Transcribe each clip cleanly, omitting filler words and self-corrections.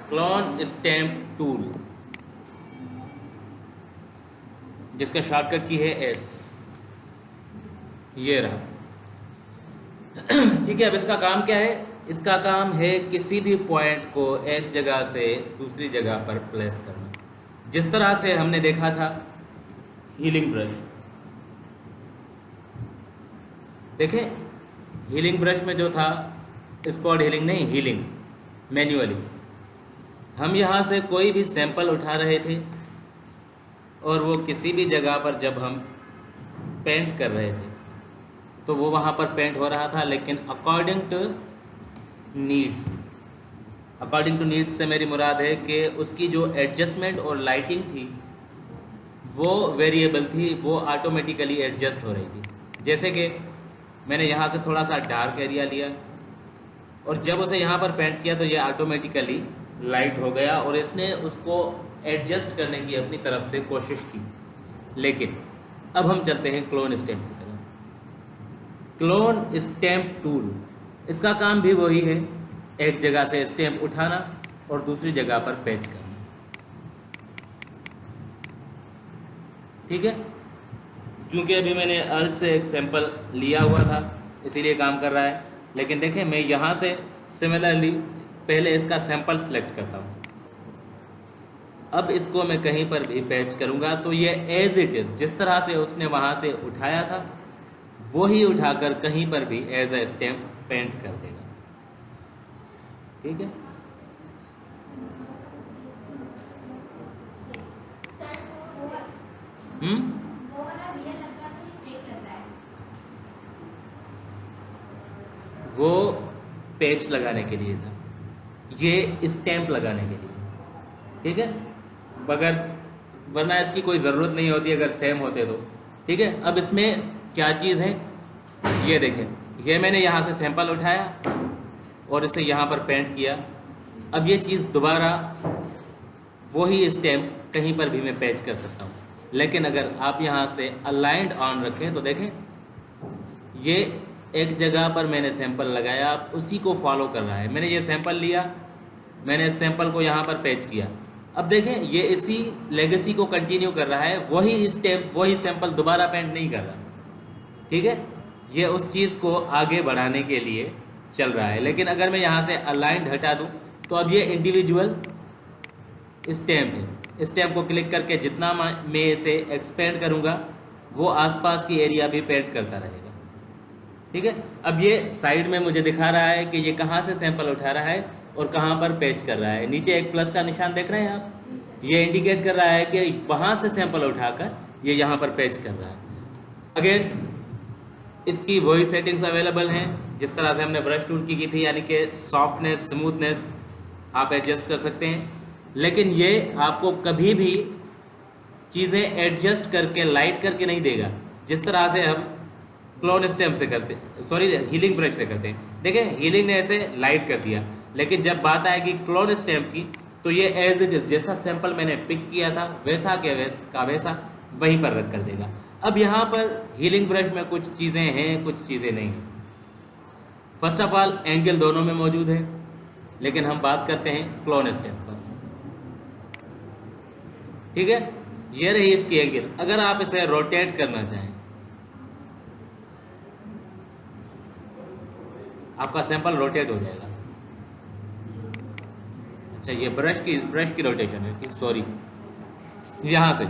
Clone stamp tool, जिसका shortcut की है एस, ये रहा। ठीक है, अब इसका काम क्या है? इसका काम है किसी भी पॉइंट को एक जगह से दूसरी जगह पर प्लेस करना, जिस तरह से हमने देखा था हीलिंग ब्रश। देखें, हीलिंग ब्रश में जो था स्पॉट हीलिंग नहीं, हीलिंग मैन्युअली, हम यहाँ से कोई भी सैंपल उठा रहे थे और वो किसी भी जगह पर जब हम पेंट कर रहे थे तो वो वहाँ पर पेंट हो रहा था, लेकिन according to needs. According to needs से मेरी मुराद है कि उसकी जो एडजस्टमेंट और लाइटिंग थी वो वेरिएबल थी, वो ऑटोमेटिकली एडजस्ट हो रही थी। जैसे कि मैंने यहाँ से थोड़ा सा डार्क एरिया लिया और जब उसे यहाँ पर पेंट किया तो ये ऑटोमेटिकली लाइट हो गया और इसने उसको एडजस्ट करने की अपनी तरफ से कोशिश की। लेकिन अब हम चलते हैं क्लोन स्टैम्प की तरफ। क्लोन स्टैम्प टूल, इसका काम भी वही है, एक जगह से स्टैम्प उठाना और दूसरी जगह पर पेच करना। ठीक है, क्योंकि अभी मैंने अल्ट से एक सैंपल लिया हुआ था इसीलिए काम कर रहा है। लेकिन देखें, मैं यहाँ से सिमिलरली पहले इसका सैंपल सेलेक्ट करता हूँ। अब इसको मैं कहीं पर भी पैच करूँगा तो ये एज इट इज़, जिस तरह से उसने वहाँ से उठाया था वो ही उठाकर कहीं पर भी एज अ स्टैम्प पेंट कर देगा। ठीक है, वो पैच लगाने के लिए था, ये स्टैम्प लगाने के लिए। ठीक है, मगर वरना इसकी कोई ज़रूरत नहीं होती अगर सेम होते तो। ठीक है, अब इसमें क्या चीज़ है ये देखें, ये मैंने यहाँ से सैंपल उठाया और इसे यहाँ पर पेंट किया। अब ये चीज़ दोबारा वही स्टैम्प कहीं पर भी मैं पेच कर सकता हूँ। लेकिन अगर आप यहाँ से अलाइंड ऑन रखें तो देखें, ये एक जगह पर मैंने सैंपल लगाया, आप उसी को फॉलो कर रहा है। मैंने ये सैंपल लिया, मैंने इस सैंपल को यहाँ पर पेच किया। अब देखें, ये इसी लेगेसी को कंटिन्यू कर रहा है, वही स्टेप वही सैंपल दोबारा पेंट नहीं कर रहा। ठीक है, ये उस चीज़ को आगे बढ़ाने के लिए चल रहा है। लेकिन अगर मैं यहाँ से अलाइंड हटा दूँ तो अब ये इंडिविजुअल स्टैम्प है। स्टैम्प को क्लिक करके जितना मैं इसे एक्सपेंड करूँगा वो आसपास की एरिया भी पेंट करता रहेगा। ठीक है, अब ये साइड में मुझे दिखा रहा है कि ये कहाँ से सैंपल उठा रहा है और कहाँ पर पेच कर रहा है। नीचे एक प्लस का निशान देख रहे हैं आप, ये इंडिकेट कर रहा है कि वहाँ से सैंपल उठाकर ये यहाँ पर पेच कर रहा है। अगेन इसकी वही सेटिंग्स अवेलेबल हैं जिस तरह से हमने ब्रश टूल की थी, यानी कि सॉफ्टनेस, स्मूथनेस आप एडजस्ट कर सकते हैं। लेकिन ये आपको कभी भी चीज़ें एडजस्ट करके लाइट करके नहीं देगा, जिस तरह से हम क्लोन स्टैम्प से करते, सॉरी हीलिंग ब्रश से करते हैं। देखें, हीलिंग ने ऐसे लाइट कर दिया, लेकिन जब बात आएगी क्लोन स्टैम्प की तो ये एज इट इज़ जैसा सैंपल मैंने पिक किया था वैसा के वैसा वहीं पर रख कर देगा। अब यहाँ पर हीलिंग ब्रश में कुछ चीज़ें हैं, कुछ चीज़ें नहीं हैं। फर्स्ट ऑफ ऑल एंगल दोनों में मौजूद है, लेकिन हम बात करते हैं क्लोन स्टैम्प पर। ठीक है, ये रही इसकी एंगल। अगर आप इसे रोटेट करना चाहें, आपका सैंपल रोटेट हो जाएगा। अच्छा, ये ब्रश की रोटेशन है, ठीक, सॉरी। यहाँ से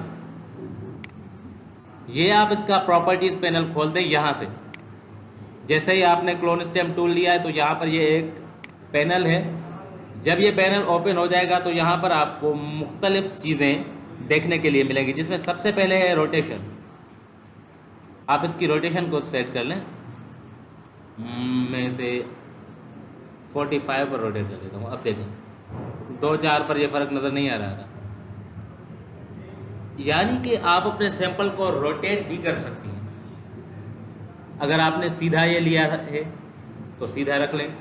ये आप इसका प्रॉपर्टीज़ पैनल खोल दें। यहाँ से जैसे ही आपने क्लोन स्टैम्प टूल लिया है तो यहाँ पर ये एक पैनल है। जब ये पैनल ओपन हो जाएगा तो यहाँ पर आपको मुख्तलिफ चीज़ें देखने के लिए मिलेंगी, जिसमें सबसे पहले है रोटेशन। आप इसकी रोटेशन को सेट कर लें। मैं इसे 45 पर रोटेट कर देता हूँ। अब देखें, 2-4 पर ये फ़र्क नज़र नहीं आ रहा था। यानी कि आप अपने सैंपल को रोटेट भी कर सकती हैं। अगर आपने सीधा ये लिया है तो सीधा रख लें,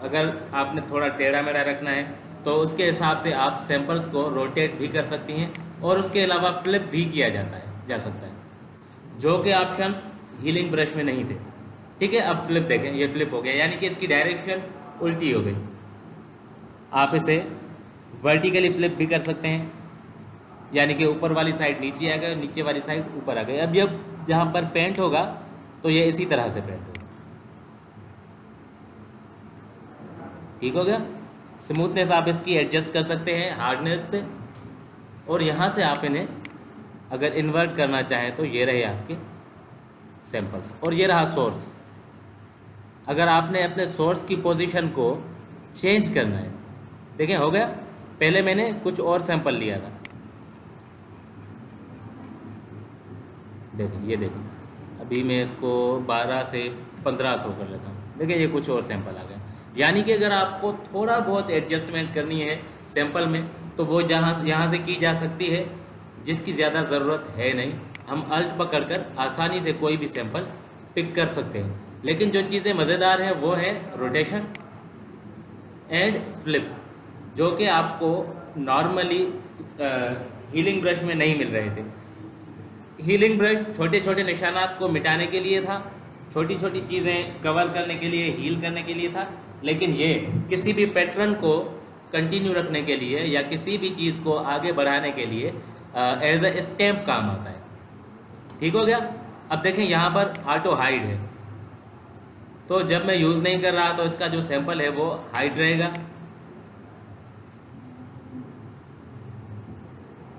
अगर आपने थोड़ा टेढ़ा मेढ़ा रखना है तो उसके हिसाब से आप सैंपल्स को रोटेट भी कर सकती हैं, और उसके अलावा फ्लिप भी किया जा सकता है, जो कि ऑप्शंस हीलिंग ब्रश में नहीं थे। ठीक है, अब फ्लिप देखें, ये फ्लिप हो गया, यानी कि इसकी डायरेक्शन उल्टी हो गई। आप इसे वर्टिकली फ्लिप भी कर सकते हैं, यानी कि ऊपर वाली साइड नीचे आ गई, नीचे वाली साइड ऊपर आ गई। अब जब यहाँ पर पेंट होगा तो ये इसी तरह से पेंट होगा। ठीक हो गया। स्मूथनेस आप इसकी एडजस्ट कर सकते हैं हार्डनेस से, और यहाँ से आप इन्हें अगर इन्वर्ट करना चाहें तो ये रहे आपके सैंपल्स, और ये रहा सोर्स। अगर आपने अपने सोर्स की पोजीशन को चेंज करना है, देखें हो गया। पहले मैंने कुछ और सैंपल लिया था, देखिए ये देखिए, अभी मैं इसको 12 से 1500 कर लेता हूँ। देखिए ये कुछ और सैंपल आ गया। यानी कि अगर आपको थोड़ा बहुत एडजस्टमेंट करनी है सैंपल में तो वो यहाँ से की जा सकती है, जिसकी ज़्यादा ज़रूरत है नहीं। हम अल्ट पकड़कर आसानी से कोई भी सैंपल पिक कर सकते हैं। लेकिन जो चीज़ें मज़ेदार हैं वो है रोटेशन एंड फ्लिप, जो कि आपको नॉर्मली हीलिंग ब्रश में नहीं मिल रहे थे। हीलिंग ब्रश छोटे छोटे निशानात को मिटाने के लिए था, छोटी छोटी चीज़ें कवर करने के लिए, हील करने के लिए था। लेकिन ये किसी भी पैटर्न को कंटिन्यू रखने के लिए या किसी भी चीज़ को आगे बढ़ाने के लिए एज अ स्टैम्प काम आता है। ठीक हो गया। अब देखें यहाँ पर ऑटो हाइड है, तो जब मैं यूज़ नहीं कर रहा तो इसका जो सैंपल है वो हाइड रहेगा।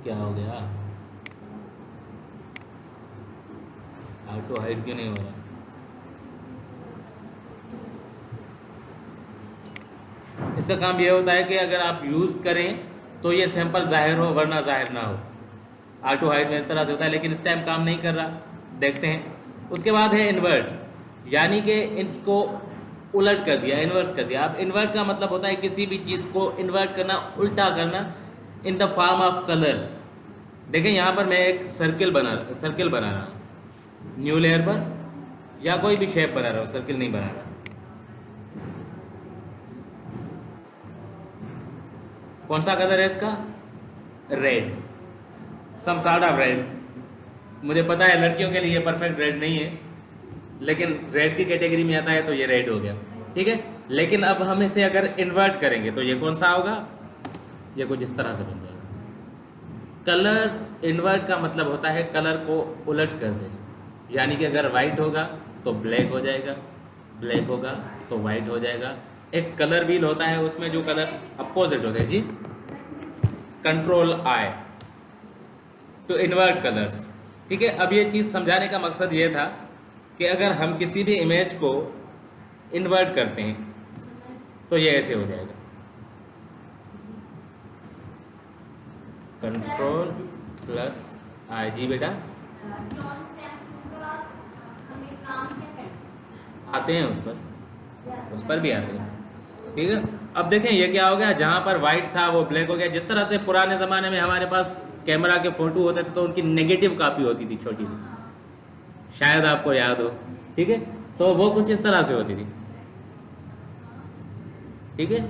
क्या हो गया, ऑटो हाइड क्यों नहीं हो रहा? इसका काम ये होता है कि अगर आप यूज़ करें तो ये सैंपल ज़ाहिर हो, वरना ज़ाहिर ना हो। ऑटो हाइड में इस तरह से होता है, लेकिन इस टाइम काम नहीं कर रहा। देखते हैं। उसके बाद है इन्वर्ट, यानी कि इसको उलट कर दिया, इन्वर्स कर दिया। अब इन्वर्ट का मतलब होता है किसी भी चीज़ को इन्वर्ट करना, उल्टा करना, in the form of colours. देखें यहाँ पर मैं एक सर्किल बना रहा हूँ न्यू लेयर पर, या कोई भी शेप बना रहा हूँ, सर्किल नहीं बना रहा। कौन सा कलर है इसका? Red, some sort of red. मुझे पता है लड़कियों के लिए परफेक्ट रेड नहीं है, लेकिन रेड की कैटेगरी में आता है तो ये रेड हो गया। ठीक है। लेकिन अब हम इसे अगर इन्वर्ट करेंगे तो ये कौन सा होगा? ये कुछ इस तरह से बन जाएगा। कलर इन्वर्ट का मतलब होता है कलर को उलट कर देना, यानी कि अगर वाइट होगा तो ब्लैक हो जाएगा, ब्लैक होगा तो वाइट हो जाएगा। एक कलर व्हील होता है, उसमें जो कलर्स अपोजिट होते हैं जी, control I to invert colours. ठीक है। अब ये चीज़ समझाने का मकसद ये था कि अगर हम किसी भी इमेज को इन्वर्ट करते हैं तो ये ऐसे हो जाएगा, कंट्रोल प्लस आई। जी बेटा आते हैं उस पर भी आते हैं। ठीक है। अब देखें ये क्या हो गया, जहाँ पर वाइट था वो ब्लैक हो गया। जिस तरह से पुराने ज़माने में हमारे पास कैमरा के फ़ोटो होते थे तो उनकी नेगेटिव कॉपी होती थी छोटी सी, शायद आपको याद हो। ठीक है। तो वो कुछ इस तरह से होती थी। ठीक है।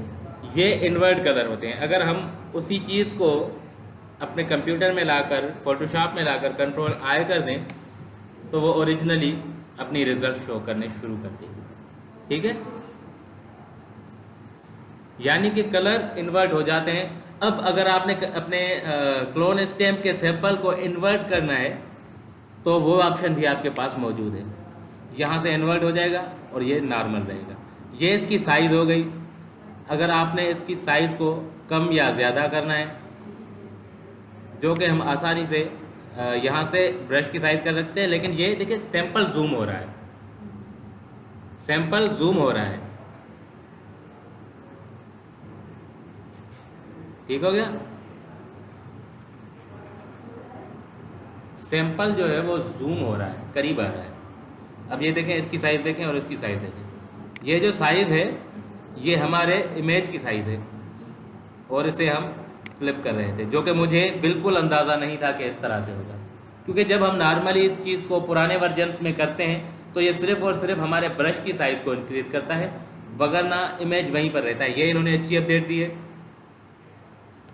ये इन्वर्ट कलर होते हैं। अगर हम उसी चीज़ को अपने कंप्यूटर में लाकर, फोटोशॉप में लाकर कंट्रोल आई कर दें तो वो ओरिजिनली अपनी रिजल्ट शो करने शुरू कर देगी। ठीक है। यानी कि कलर इन्वर्ट हो जाते हैं। अब अगर आपने अपने क्लोन स्टैम्प के सैंपल को इन्वर्ट करना है तो वो ऑप्शन भी आपके पास मौजूद है। यहाँ से इन्वर्ट हो जाएगा और ये नॉर्मल रहेगा। ये इसकी साइज़ हो गई। अगर आपने इसकी साइज़ को कम या ज़्यादा करना है, जो कि हम आसानी से यहाँ से ब्रश की साइज़ कर सकते हैं। लेकिन ये देखिए सैंपल जूम हो रहा है, सैंपल जूम हो रहा है। ठीक हो गया। सैंपल जो है वो जूम हो रहा है, करीब आ रहा है। अब ये देखें, इसकी साइज़ देखें और इसकी साइज़ देखें। ये जो साइज़ है ये हमारे इमेज की साइज़ है, और इसे हम फ्लिप कर रहे थे, जो कि मुझे बिल्कुल अंदाज़ा नहीं था कि इस तरह से होगा। क्योंकि जब हम नॉर्मली इस चीज़ को पुराने वर्जन्स में करते हैं तो ये सिर्फ़ और सिर्फ हमारे ब्रश की साइज़ को इंक्रीज़ करता है, वगरना इमेज वहीं पर रहता है। ये इन्होंने अच्छी अपडेट दी है।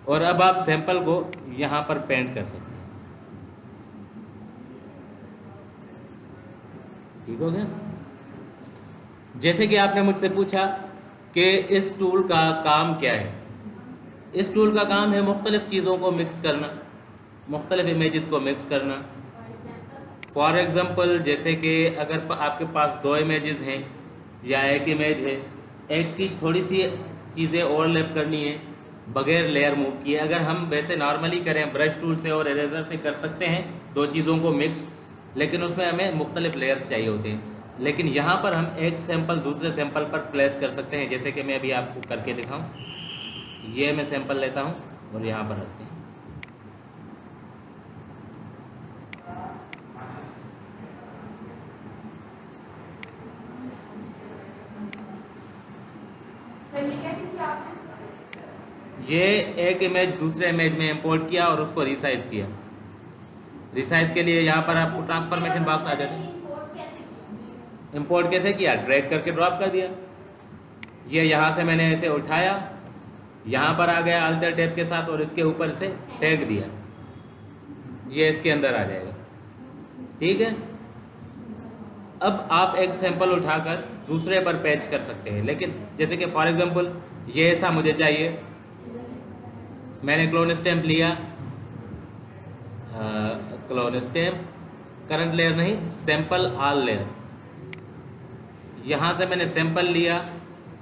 और अब आप सैंपल को यहाँ पर पेंट कर सकते हैं। ठीक हो गया। जैसे कि आपने मुझसे पूछा कि इस टूल का काम क्या है। इस टूल का काम है मुख्तलिफ़ चीज़ों को मिक्स करना, मुख्तलिफ़ इमेजेस को मिक्स करना। फॉर एग्ज़ाम्पल जैसे कि अगर आपके पास दो इमेजेस हैं या एक इमेज है, एक की थोड़ी सी चीज़ें ओवरलैप करनी है बगैर लेयर मूव किए, अगर हम वैसे नॉर्मली करें ब्रश टूल से और इरेजर से कर सकते हैं दो चीज़ों को मिक्स, लेकिन उसमें हमें मुख्तलिफ लेयर्स चाहिए होते हैं। लेकिन यहाँ पर हम एक सैंपल दूसरे सैंपल पर प्लेस कर सकते हैं, जैसे कि मैं अभी आपको करके दिखाऊं। ये मैं सैंपल लेता हूँ और यहाँ पर रखते हैं। ये एक इमेज दूसरे इमेज में इंपोर्ट किया और उसको रिसाइज किया। रिसाइज के लिए यहाँ पर आपको ट्रांसफॉर्मेशन बॉक्स आ जाता है। इंपोर्ट कैसे किया? ड्रैग करके ड्रॉप कर दिया। ये यहाँ से मैंने ऐसे उठाया, यहाँ पर आ गया अल्टर टैब के साथ और इसके ऊपर से फेंक दिया, ये इसके अंदर आ जाएगा। ठीक है, अब आप एक सैंपल उठाकर दूसरे पर पैच कर सकते हैं। लेकिन जैसे कि फॉर एग्जांपल ये ऐसा मुझे चाहिए, मैंने क्लोन स्टैम्प लिया, क्लोन स्टैम्प करंट लेयर नहीं, सैंपल ऑल लेयर, यहाँ से मैंने सैंपल लिया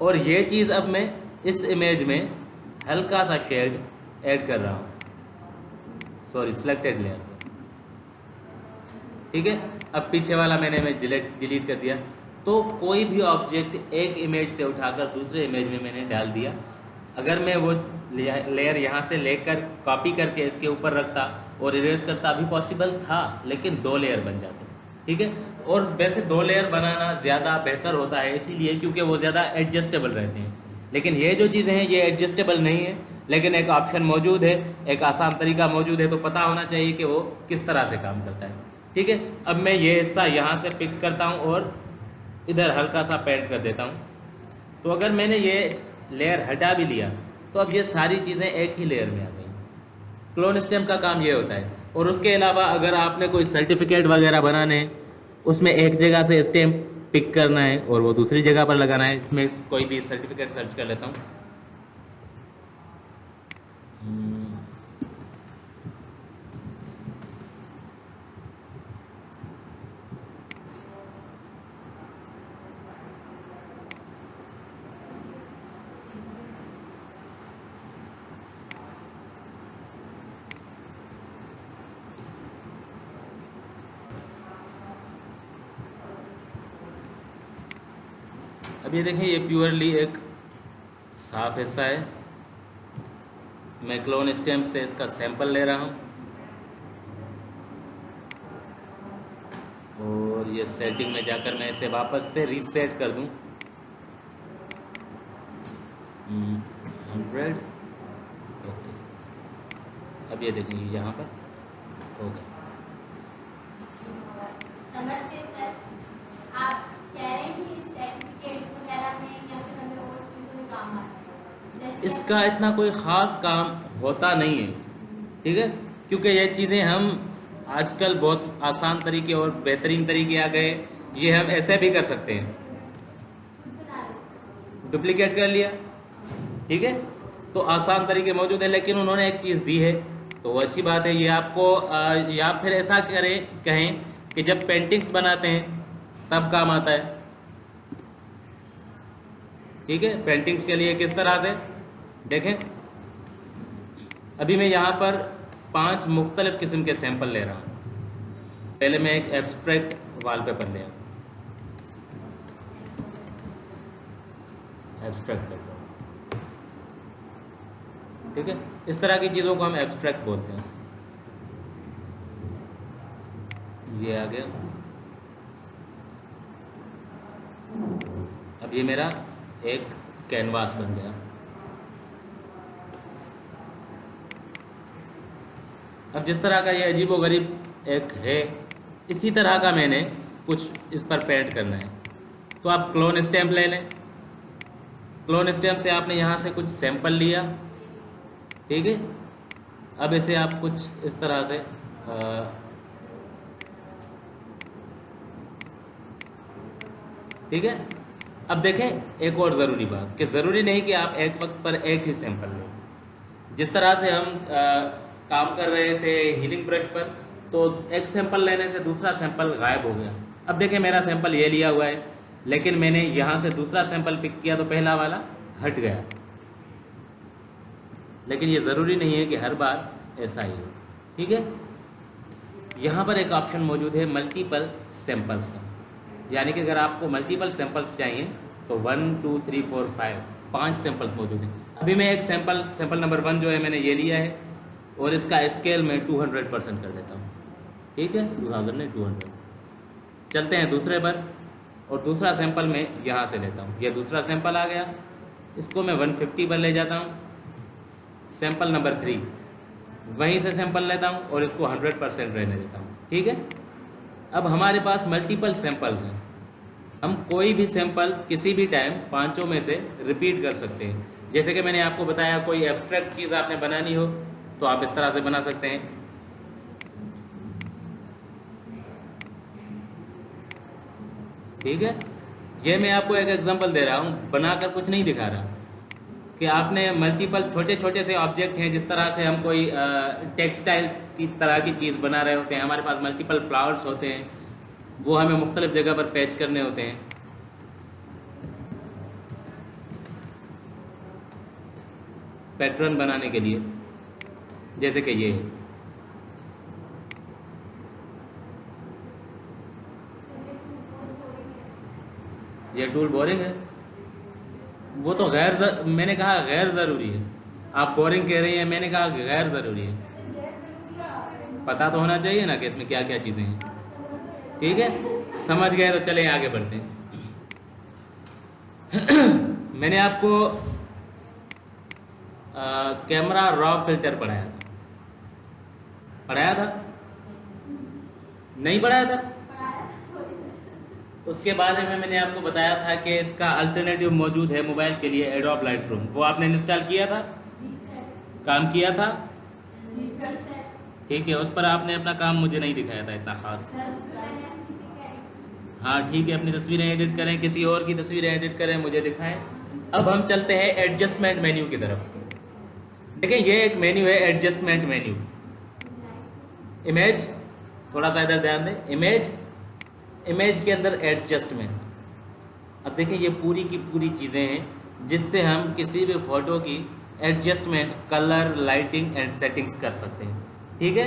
और ये चीज़ अब मैं इस इमेज में हल्का सा शेड ऐड कर रहा हूँ, सॉरी सिलेक्टेड लेयर। ठीक है, अब पीछे वाला मैंने इमेज डिलीट कर दिया। तो कोई भी ऑब्जेक्ट एक इमेज से उठाकर दूसरे इमेज में मैंने डाल दिया। अगर मैं वो लेयर यहाँ से लेकर कॉपी करके इसके ऊपर रखता और इरेज करता, अभी पॉसिबल था, लेकिन दो लेयर बन जाते। ठीक है, और वैसे दो लेयर बनाना ज़्यादा बेहतर होता है, इसीलिए क्योंकि वो ज़्यादा एडजस्टेबल रहते हैं। लेकिन ये जो चीज़ें हैं ये एडजस्टेबल नहीं है, लेकिन एक ऑप्शन मौजूद है, एक आसान तरीका मौजूद है, तो पता होना चाहिए कि वो किस तरह से काम करता है। ठीक है, अब मैं ये हिस्सा यहाँ से पिक करता हूँ और इधर हल्का सा पेंट कर देता हूँ। तो अगर मैंने ये लेयर हटा भी लिया तो अब ये सारी चीज़ें एक ही लेयर में आ गई। क्लोन स्टैम्प का काम ये होता है। और उसके अलावा अगर आपने कोई सर्टिफिकेट वगैरह बनाने हैं, उसमें एक जगह से स्टैम्प पिक करना है और वो दूसरी जगह पर लगाना है। मैं कोई भी सर्टिफिकेट सर्च कर लेता हूँ। अब ये देखें, ये प्योरली एक साफ हिस्सा है। मैं क्लोन स्टैम्प से इसका सैंपल ले रहा हूँ और ये सेटिंग में जाकर मैं इसे वापस से रीसेट कर दूँ 100। ओके, अब ये देखें यहाँ पर हो गया। आप कह रहे हैं कि सर्टिफिकेट्स वगैरह में या फिर हमें और चीज़ों में काम आता है? इसका इतना कोई ख़ास काम होता नहीं है। ठीक है, क्योंकि ये चीज़ें हम आजकल बहुत आसान तरीके और बेहतरीन तरीके आ गए, ये हम ऐसे भी कर सकते हैं। डुप्लीकेट कर लिया, ठीक है, तो आसान तरीके मौजूद है। लेकिन उन्होंने एक चीज़ दी है तो वो अच्छी बात है। ये आपको या फिर ऐसा कहें कि जब पेंटिंग्स बनाते हैं तब काम आता है। ठीक है, पेंटिंग्स के लिए किस तरह से देखें, अभी मैं यहाँ पर 5 मुख्तलिफ़ किस्म के सैंपल ले रहा हूँ। पहले मैं एक एब्स्ट्रैक्ट वॉलपेपर ले आऊँ, एब्स्ट्रैक्ट पेपर। ठीक है, इस तरह की चीज़ों को हम एब्स्ट्रैक्ट बोलते हैं। ये आ गया। अब ये मेरा एक कैनवास बन गया। अब जिस तरह का ये अजीबोगरीब एक है, इसी तरह का मैंने कुछ इस पर पेंट करना है। तो आप क्लोन स्टैम्प ले लें। क्लोन स्टैम्प से आपने यहाँ से कुछ सैंपल लिया, ठीक है। अब इसे आप कुछ इस तरह से ठीक है। अब देखें एक और ज़रूरी बात, कि ज़रूरी नहीं कि आप एक वक्त पर एक ही सैंपल लें। जिस तरह से हम काम कर रहे थे हीलिंग ब्रश पर, तो एक सैंपल लेने से दूसरा सैंपल गायब हो गया। अब देखें मेरा सैंपल ये लिया हुआ है, लेकिन मैंने यहाँ से दूसरा सैंपल पिक किया तो पहला वाला हट गया। लेकिन ये ज़रूरी नहीं है कि हर बार ऐसा ही हो, ठीक है। यहाँ पर एक ऑप्शन मौजूद है मल्टीपल सैंपल्स का, यानी कि अगर आपको मल्टीपल सैंपल्स चाहिए तो 1 2 3 4 5 सैंपल्स मौजूद हैं। अभी मैं एक सैंपल नंबर 1 जो है मैंने ये लिया है और इसका स्केल में 200% कर देता हूँ, ठीक है, 2000 नहीं 200। चलते हैं दूसरे पर, और दूसरा सैंपल मैं यहाँ से लेता हूँ। ये दूसरा सैंपल आ गया, इसको मैं 150 पर ले जाता हूँ। सैंपल नंबर 3 वहीं से सैंपल लेता हूँ और इसको 100% रहने देता हूँ, ठीक है। अब हमारे पास मल्टीपल सैंपल्स हैं, हम कोई भी सैंपल किसी भी टाइम पांचों में से रिपीट कर सकते हैं। जैसे कि मैंने आपको बताया, कोई एब्स्ट्रैक्ट चीज़ आपने बनानी हो तो आप इस तरह से बना सकते हैं। ठीक है, ये मैं आपको एक एग्जांपल दे रहा हूँ, बनाकर कुछ नहीं दिखा रहा, कि आपने मल्टीपल छोटे छोटे से ऑब्जेक्ट हैं। जिस तरह से हम कोई टेक्सटाइल की तरह की चीज़ बना रहे होते हैं, हमारे पास मल्टीपल फ्लावर्स होते हैं, वो हमें मुख्तलिफ जगह पर पैच करने होते हैं। पैटर्न बनाने के लिए, जैसे कि ये टूल बोरिंग है, वो तो मैंने कहा गैर ज़रूरी है। आप बोरिंग कह रही हैं, मैंने कहा गैर ज़रूरी है। पता तो होना चाहिए ना कि इसमें क्या क्या चीज़ें हैं, ठीक है। समझ गए तो चलें आगे बढ़ते हैं। मैंने आपको कैमरा रॉ फिल्टर पढ़ाया था नहीं पढ़ाया था? उसके बारे में मैंने आपको बताया था कि इसका अल्टरनेटिव मौजूद है मोबाइल के लिए, एडोब लाइटरूम। वो आपने इंस्टॉल किया था? काम किया था? ठीक है, उस पर आपने अपना काम मुझे नहीं दिखाया था इतना ख़ास। हाँ ठीक है, अपनी तस्वीरें एडिट करें, किसी और की तस्वीरें एडिट करें, मुझे दिखाएं। अब हम चलते हैं एडजस्टमेंट मेन्यू की तरफ। देखिए ये एक मेन्यू है, एडजस्टमेंट मेन्यू। इमेज, थोड़ा सा इधर ध्यान दें, इमेज के अंदर एडजस्टमेंट। अब देखिए ये पूरी की पूरी चीज़ें हैं जिससे हम किसी भी फ़ोटो की adjustment, colour, lighting and settings कर सकते हैं, ठीक है।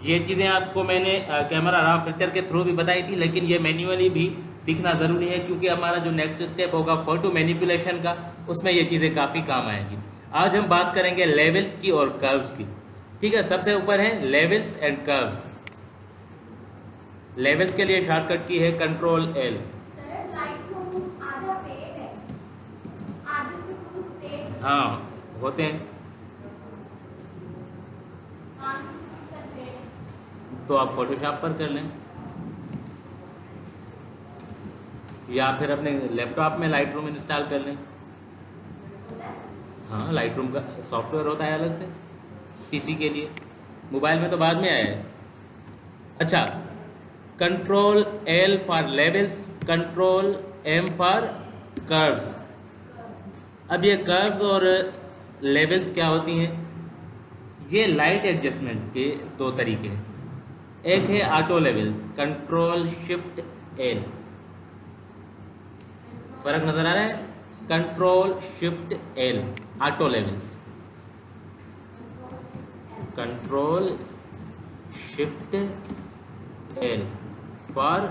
ये चीज़ें आपको मैंने कैमरा रॉ फिल्टर के थ्रू भी बताई थी, लेकिन ये मैन्युअली भी सीखना ज़रूरी है, क्योंकि हमारा जो नेक्स्ट स्टेप होगा फ़ोटो मैनिपुलेशन का, उसमें ये चीज़ें काफ़ी काम आएंगी। आज हम बात करेंगे लेवल्स की और कर्व्स की, ठीक है। सबसे ऊपर है लेवल्स एंड कर्व्स। लेवल्स के लिए शॉर्टकट की है कंट्रोल L। हाँ होते हैं, तो आप फोटोशॉप पर कर लें, या फिर अपने लैपटॉप में लाइटरूम इंस्टॉल कर लें। हाँ, लाइटरूम का सॉफ्टवेयर होता है अलग से पीसी के लिए, मोबाइल में तो बाद में आया है। अच्छा, control L for levels, control M for curves. अब ये कर्व्स और लेवल्स क्या होती हैं? ये लाइट एडजस्टमेंट के दो तरीके हैं। एक है auto level, control shift L। फर्क नजर आ रहा है? Control shift L auto levels, control shift L for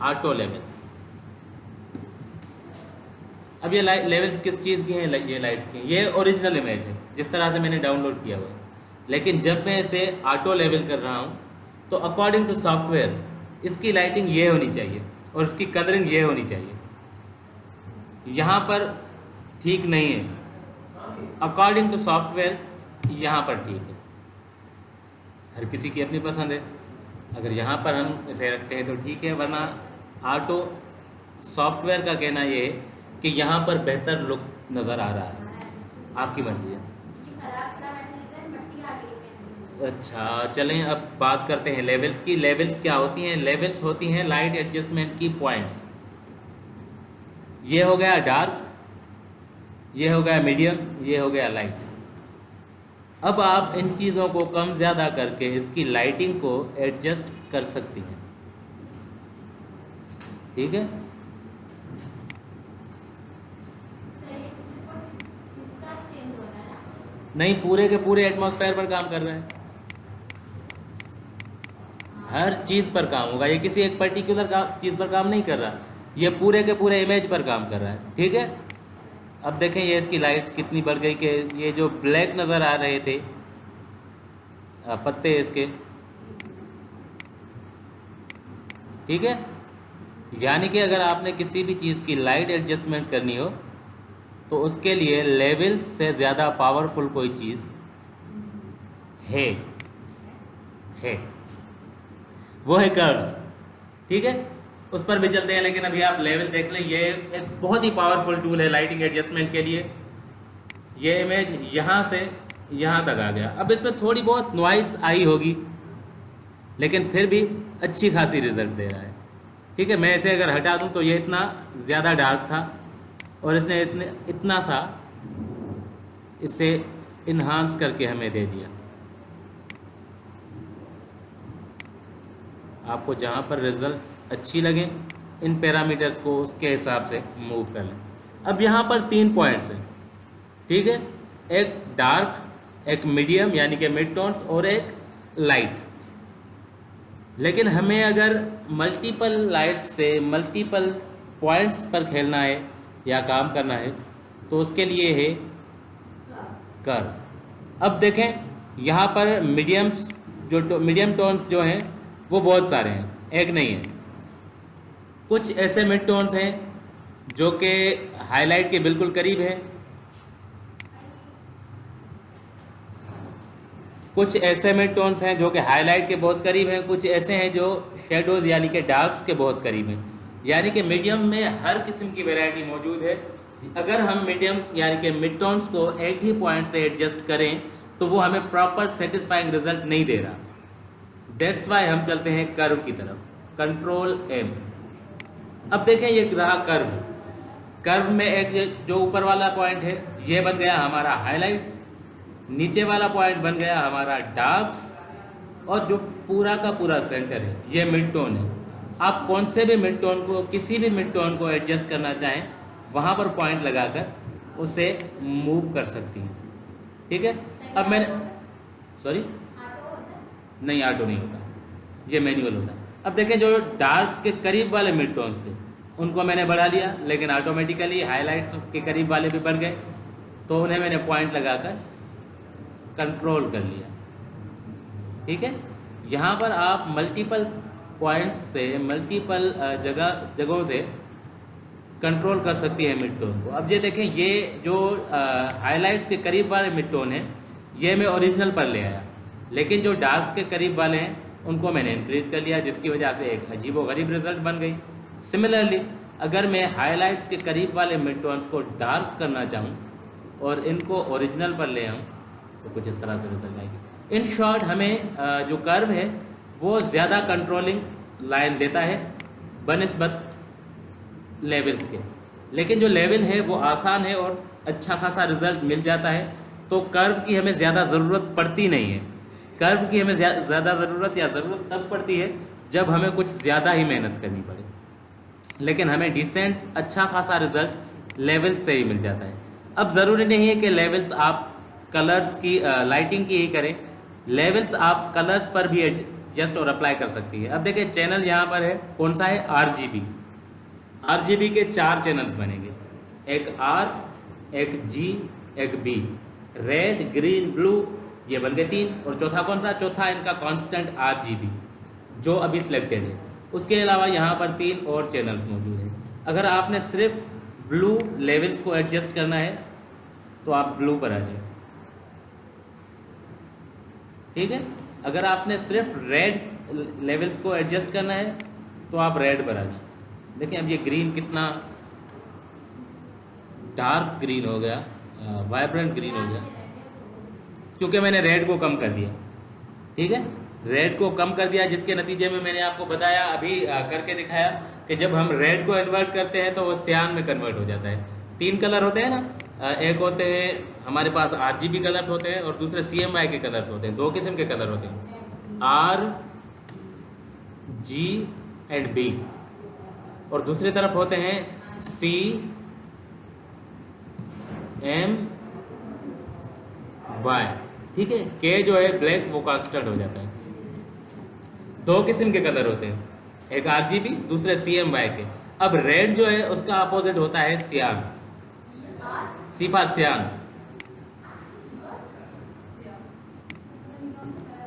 auto levels. अब ये लेवल्स किस चीज़ की हैं? ये लाइट्स की। ये ओरिजिनल इमेज है जिस तरह से मैंने डाउनलोड किया हुआ है, लेकिन जब मैं इसे ऑटो लेवल कर रहा हूँ तो अकॉर्डिंग टू सॉफ्टवेयर इसकी लाइटिंग ये होनी चाहिए और इसकी कलरिंग ये होनी चाहिए। यहाँ पर ठीक नहीं है, अकॉर्डिंग टू सॉफ्टवेयर यहाँ पर ठीक है। हर किसी की अपनी पसंद है, अगर यहाँ पर हम इसे रखते हैं तो ठीक है, वरना ऑटो सॉफ्टवेयर का कहना ये है कि यहाँ पर बेहतर लुक नज़र आ रहा है। आपकी मर्जी है। अच्छा चलें, अब बात करते हैं लेवल्स की। लेवल्स क्या होती हैं? लेवल्स होती हैं लाइट एडजस्टमेंट की पॉइंट्स। ये हो गया डार्क, ये हो गया मीडियम, ये हो गया लाइट। अब आप इन चीज़ों को कम ज़्यादा करके इसकी लाइटिंग को एडजस्ट कर सकती हैं। ठीक है, सही इसका चेंज हो रहा है ना। नहीं पूरे के पूरे एटमॉस्फेयर पर काम कर रहे हैं, हर चीज़ पर काम होगा, ये किसी एक पर्टिकुलर चीज़ पर काम नहीं कर रहा, ये पूरे के पूरे इमेज पर काम कर रहा है। ठीक है, अब देखें ये इसकी लाइट्स कितनी बढ़ गई कि ये जो ब्लैक नज़र आ रहे थे पत्ते इसके, ठीक है, यानी कि अगर आपने किसी भी चीज़ की लाइट एडजस्टमेंट करनी हो तो उसके लिए लेवल्स से ज़्यादा पावरफुल कोई चीज़ है वो है कर्व्स। ठीक है, उस पर भी चलते हैं, लेकिन अभी आप लेवल देख लें, ये एक बहुत ही पावरफुल टूल है लाइटिंग एडजस्टमेंट के लिए। ये इमेज यहाँ से यहाँ तक आ गया, अब इसमें थोड़ी बहुत नॉइस आई होगी लेकिन फिर भी अच्छी खासी रिजल्ट दे रहा है। ठीक है, मैं इसे अगर हटा दूँ तो ये इतना ज़्यादा डार्क था और इसने इतना सा इसे इन्हांस करके हमें दे दिया। आपको जहाँ पर रिजल्ट्स अच्छी लगें इन पैरामीटर्स को उसके हिसाब से मूव कर लें। अब यहाँ पर 3 पॉइंट्स हैं। ठीक है, एक डार्क, एक मीडियम यानी कि मिड टोन्स और एक लाइट। लेकिन हमें अगर मल्टीपल लाइट से मल्टीपल पॉइंट्स पर खेलना है या काम करना है तो उसके लिए है कर्व। अब देखें यहाँ पर मीडियम्स जो मीडियम टोन्स जो हैं वो बहुत सारे हैं, एक नहीं है। कुछ ऐसे मिड टोन्स हैं जो कि हाईलाइट के बिल्कुल करीब हैं, कुछ ऐसे मिड टोन्स हैं जो कि हाईलाइट के बहुत करीब हैं, कुछ ऐसे हैं जो शेडोज़ यानी कि डार्क्स के बहुत करीब हैं। यानी कि मीडियम में हर किस्म की वैरायटी मौजूद है। अगर हम मीडियम यानी कि मिड टोन्स को एक ही पॉइंट से एडजस्ट करें तो वो हमें प्रॉपर सेटिस्फाइंग रिजल्ट नहीं दे रहा। दैट्स वाई हम चलते हैं कर्व की तरफ, कंट्रोल M। अब देखें ये रहा कर्व, कर्व में एक जो ऊपर वाला पॉइंट है ये बन गया हमारा हाईलाइट्स, नीचे वाला पॉइंट बन गया हमारा डार्क्स, और जो पूरा का पूरा सेंटर है ये मिड टोन है। आप कौन से भी मिड टोन को, किसी भी मिड टोन को एडजस्ट करना चाहें वहाँ पर पॉइंट लगाकर उसे मूव कर सकती हैं। ठीक है, अब मैंने सॉरी नहीं ऑटो नहीं होता, ये मैनुअल होता है। अब देखें जो डार्क के करीब वाले मिड टोन्स थे उनको मैंने बढ़ा लिया, लेकिन ऑटोमेटिकली हाईलाइट्स के करीब वाले भी बढ़ गए तो उन्हें मैंने पॉइंट लगाकर कंट्रोल कर लिया। ठीक है, यहाँ पर आप मल्टीपल पॉइंट्स से मल्टीपल जगहों से कंट्रोल कर सकती है मिड टोन को। अब ये देखें ये जो हाईलाइट्स के करीब वाले मिड टोन है ये मैं ओरिजिनल पर ले आया, लेकिन जो डार्क के करीब वाले हैं उनको मैंने इंक्रीज़ कर लिया, जिसकी वजह से एक अजीबोगरीब रिजल्ट बन गई। सिमिलरली अगर मैं हाईलाइट्स के करीब वाले मिड टोन्स को डार्क करना चाहूँ और इनको ओरिजिनल पर ले आऊँ तो कुछ इस तरह से रिजल्ट आएगी। इन शॉर्ट हमें जो कर्व है वो ज़्यादा कंट्रोलिंग लाइन देता है बनिस्बत लेवल्स के, लेकिन जो लेवल है वो आसान है और अच्छा खासा रिजल्ट मिल जाता है। तो कर्व की हमें ज़्यादा ज़रूरत पड़ती नहीं है। कर्व की हमें ज़्यादा ज़रूरत तब पड़ती है जब हमें कुछ ज़्यादा ही मेहनत करनी पड़े, लेकिन हमें डिसेंट अच्छा खासा रिजल्ट लेवल्स से ही मिल जाता है। अब ज़रूरी नहीं है कि लेवल्स आप कलर्स की लाइटिंग की ही करें, लेवल्स आप कलर्स पर भी एडजस्ट और अप्लाई कर सकती है। अब देखिए चैनल यहाँ पर है, कौन सा है, RGB के 4 चैनल्स बनेंगे, एक R, एक G, एक B, रेड, ग्रीन, ब्लू, ये बन गए 3, और चौथा कौन सा, चौथा इनका कांस्टेंट RGB जो अभी सिलेक्टेड है। उसके अलावा यहाँ पर 3 और चैनल्स मौजूद हैं। अगर आपने सिर्फ ब्लू लेवल्स को एडजस्ट करना है तो आप ब्लू पर आ जाए। ठीक है, अगर आपने सिर्फ रेड लेवल्स को एडजस्ट करना है तो आप रेड पर आ जाए। देखिए अब ये ग्रीन कितना डार्क ग्रीन हो गया, वाइब्रेंट ग्रीन हो गया, क्योंकि मैंने रेड को कम कर दिया। ठीक है, रेड को कम कर दिया, जिसके नतीजे में मैंने आपको बताया अभी करके दिखाया कि जब हम रेड को कन्वर्ट करते हैं तो वो सियान में कन्वर्ट हो जाता है। 3 कलर होते हैं ना, एक होते हैं हमारे पास RGB कलर्स होते हैं और दूसरे CMY के कलर्स होते हैं। दो किस्म के कलर होते हैं, RGB, और दूसरी तरफ होते हैं CMY। ठीक है, के जो है ब्लैक वो कांस्टेंट हो जाता है। दो किस्म के कलर होते हैं, एक RGB, दूसरे CMY के। अब रेड जो है उसका अपोजिट होता है सियान, सीफा सियान।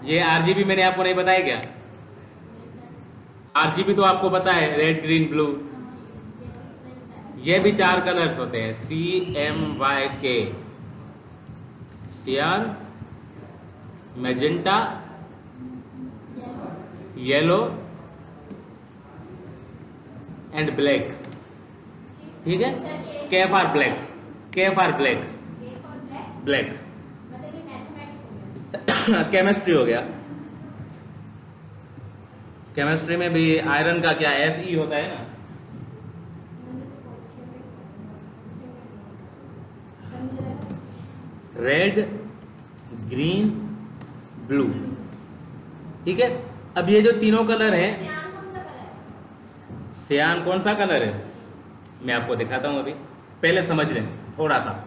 ये RGB मैंने आपको नहीं बताया क्या? RGB तो आपको पता है, रेड ग्रीन ब्लू। ये भी 4 कलर्स होते हैं, CMYK, सियान, मैजेंटा, येलो एंड ब्लैक। ठीक है, K for black, K for black, black. Chemistry हो गया। केमिस्ट्री में भी आयरन का क्या Fe होता है ना। Red, green, blue. ठीक है, अब ये जो तीनों कलर हैं, सियान कौन सा कलर है मैं आपको दिखाता हूं, अभी पहले समझ लें थोड़ा सा।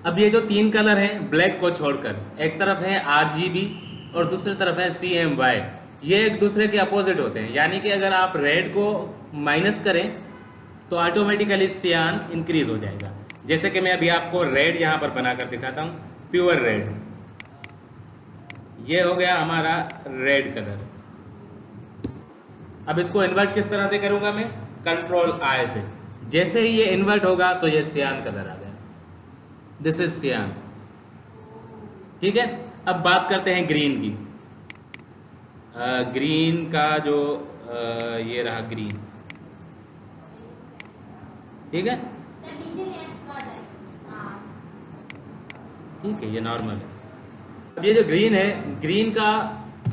अब ये जो 3 कलर हैं ब्लैक को छोड़कर, एक तरफ है RGB और दूसरी तरफ है CMY, ये एक दूसरे के अपोजिट होते हैं। यानी कि अगर आप रेड को माइनस करें तो ऑटोमेटिकली सियान इंक्रीज हो जाएगा। जैसे कि मैं अभी आपको रेड यहाँ पर बनाकर दिखाता हूँ, प्योर रेड। ये हो गया हमारा रेड कलर। अब इसको इन्वर्ट किस तरह से करूँगा मैं? Ctrl+I से। जैसे ही ये इन्वर्ट होगा तो ये सियान कलर आ गया, दिस इज सियान। ठीक है, अब बात करते हैं ग्रीन की। ग्रीन का जो ये रहा ग्रीन। ठीक है, ठीक है, ये नॉर्मल है। अब ये जो ग्रीन है, ग्रीन का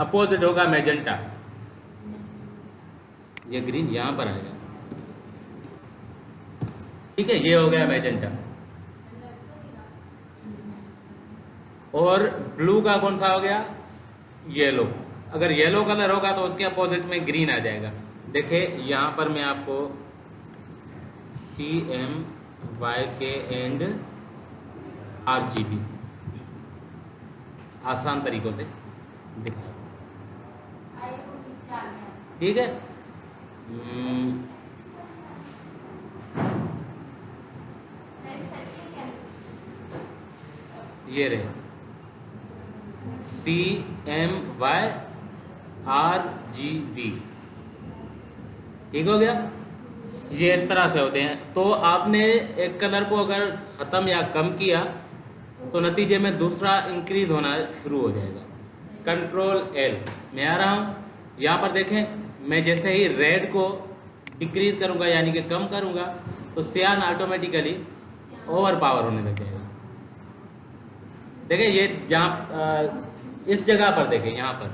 अपोजिट होगा मैजेंटा। ये ग्रीन यहां पर आएगा। ठीक है, ये हो गया मैजेंटा। और ब्लू का कौन सा हो गया? येलो। अगर येलो कलर होगा तो उसके अपोजिट में ग्रीन आ जाएगा। देखिए यहाँ पर मैं आपको CMYK एंड RGB आसान तरीकों से दिखा। ठीक है, ये रहे CMYRGB। ठीक हो गया, ये इस तरह से होते हैं। तो आपने एक कलर को अगर ख़त्म या कम किया तो नतीजे में दूसरा इंक्रीज होना शुरू हो जाएगा। Ctrl+L। मैं आ रहा हूँ यहाँ पर, देखें मैं जैसे ही रेड को डिक्रीज करूँगा यानी कि कम करूँगा तो सियान ऑटोमेटिकली ओवर पावर होने लग जाएगा। देखें ये जहाँ इस जगह पर देखें, यहाँ पर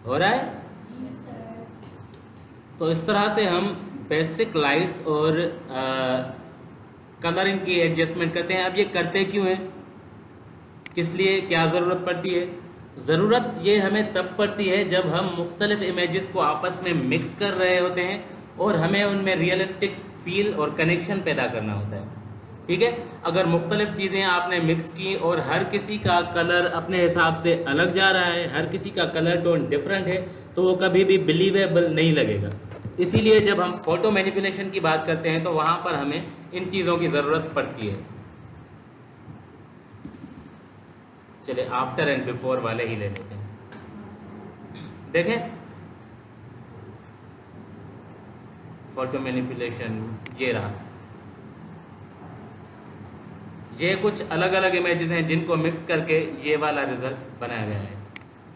हो रहा है। तो इस तरह से हम बेसिक लाइट्स और कलरिंग की एडजस्टमेंट करते हैं। अब ये करते क्यों हैं, किस लिए, क्या ज़रूरत पड़ती है? ज़रूरत ये हमें तब पड़ती है जब हम मुख्तलिफ इमेजेस को आपस में मिक्स कर रहे होते हैं और हमें उनमें रियलिस्टिक फील और कनेक्शन पैदा करना होता है। ठीक है, अगर मुख्तलिफ चीज़ें आपने मिक्स की और हर किसी का कलर अपने हिसाब से अलग जा रहा है, हर किसी का कलर टोन डिफरेंट है, तो वो कभी भी बिलीवेबल नहीं लगेगा। इसीलिए जब हम फ़ोटो मैनिपुलेशन की बात करते हैं तो वहाँ पर हमें इन चीज़ों की ज़रूरत पड़ती है। चलिए आफ्टर एंड बिफोर वाले ही ले लेते हैं। देखें फोटो मैनिपुलेशन, ये रहा। ये कुछ अलग अलग इमेजेस हैं जिनको मिक्स करके ये वाला रिजल्ट बनाया गया है।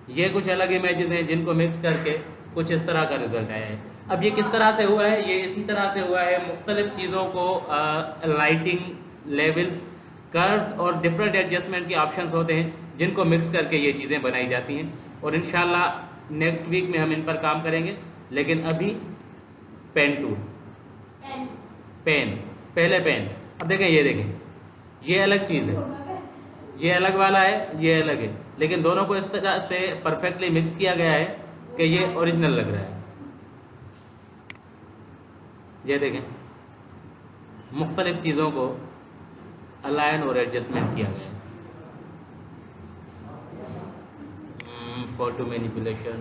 ये कुछ अलग इमेजेस हैं जिनको मिक्स करके कुछ इस तरह का रिजल्ट आया है। अब ये किस तरह से हुआ है? ये इसी तरह से हुआ है, मुख्तलिफ चीज़ों को लाइटिंग, लेवल्स, कर्व्स और डिफरेंट एडजस्टमेंट के ऑप्शंस होते हैं जिनको मिक्स करके ये चीज़ें बनाई जाती हैं। और इंशाल्लाह नेक्स्ट वीक में हम इन पर काम करेंगे। लेकिन अभी पेन टूल, पेन पहले पेन। अब देखें, ये देखें, ये अलग चीज़ है, ये अलग वाला है, ये अलग है, लेकिन दोनों को इस तरह से परफेक्टली मिक्स किया गया है कि ये ओरिजिनल लग रहा है। ये देखें, मुख्तलिफ चीज़ों को अलाइन और एडजस्टमेंट किया गया है। फोटो मैनिपुलेशन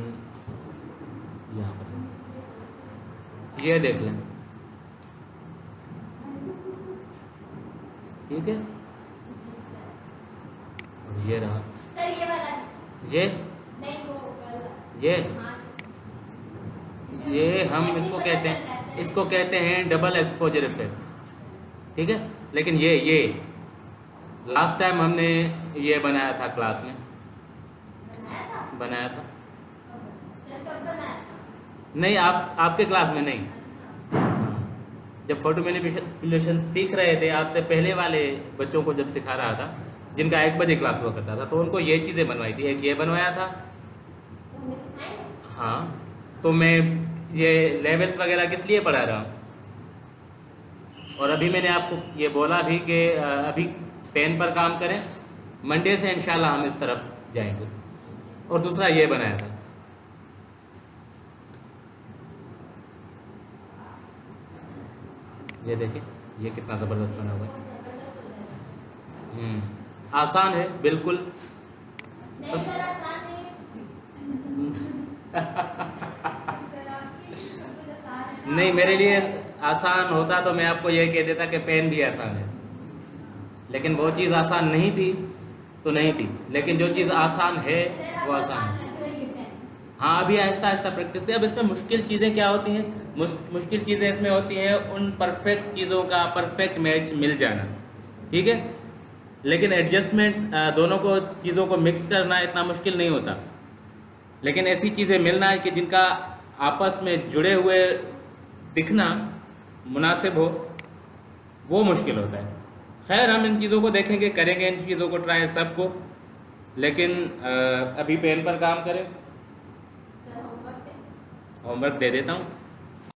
यहाँ पर, ये देख लें, ठीक है। और ये रहा, सर ये वाला ये नहीं, वो वाला ये हाँ ये हम ऐसे ही इसको पता कहते चल हैं, रहा है, सर। इसको कहते हैं डबल एक्सपोजर इफेक्ट, ठीक है। लेकिन ये लास्ट टाइम हमने ये बनाया था क्लास में, बनाया था सर कब बनाया था? नहीं, आपके क्लास में नहीं, अच्छा। जब फोटो मैनिपुलेशन सीख रहे थे आपसे पहले वाले बच्चों को जब सिखा रहा था, जिनका 1 बजे क्लास हुआ करता था, तो उनको ये चीज़ें बनवाई थी। एक ये बनवाया था, तो हमें सिखाएंगे? हाँ, तो मैं ये लेवल्स वगैरह किस लिए पढ़ा रहा हूँ। और अभी मैंने आपको ये बोला भी कि अभी पेन पर काम करें, मंडे से इंशाल्लाह हम इस तरफ जाएंगे। और दूसरा ये बनाया था, ये देखिए, ये कितना ज़बरदस्त बना हुआ है। बहुत जबरदस्त हो जाएगा। आसान है बिल्कुल। नहीं सर, आसान नहीं है। सर आपकी सब कुछ आसान है ना? नहीं, मेरे लिए आसान होता तो मैं आपको ये कह देता कि पेन भी आसान है, लेकिन वो चीज़ आसान नहीं थी तो नहीं थी, लेकिन जो चीज़ आसान है सर वो आपको आसान है। आसान लग रही है पेन। हाँ, अभी आहिस्ता आहिस्ता प्रैक्टिस है। अब इसमें मुश्किल चीज़ें क्या होती हैं, मुश्किल चीज़ें इसमें होती हैं उन परफेक्ट चीज़ों का परफेक्ट मैच मिल जाना, ठीक है। लेकिन एडजस्टमेंट, दोनों को चीज़ों को मिक्स करना इतना मुश्किल नहीं होता, लेकिन ऐसी चीज़ें मिलना है कि जिनका आपस में जुड़े हुए दिखना मुनासिब हो, वो मुश्किल होता है। खैर, हम इन चीज़ों को देखेंगे, करेंगे इन चीज़ों को ट्राई सबको, लेकिन अभी पेन पर काम करें। सर होमवर्क होमवर्क दे देता हूँ।